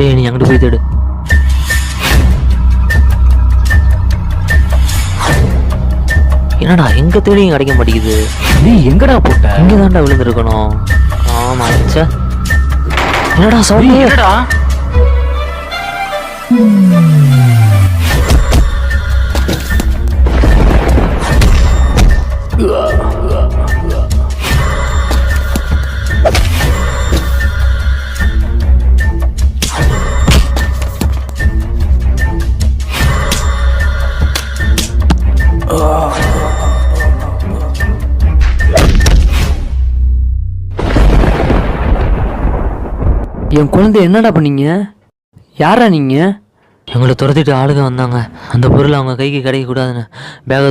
ஏய், நீ அங்கிட்டு போய் தேடு. என்னடா எங்க தேடியும் கிடைக்க மாட்டேங்குது. நீ எங்கடா போட்ட? இங்க தான்டா விழுந்திருக்கணும். ஆமா, ச்சே. என்னடா நீ சவுண்ட்? என்னடா? என் குழந்தை என்னடா பண்ணீங்க? யாரா நீங்க? எங்களை துரத்திட்டு ஆளுங்க வந்தாங்க. அந்த பொருள் அவங்க கைக்கு கிடைக்க கூடாதுன்னு பேக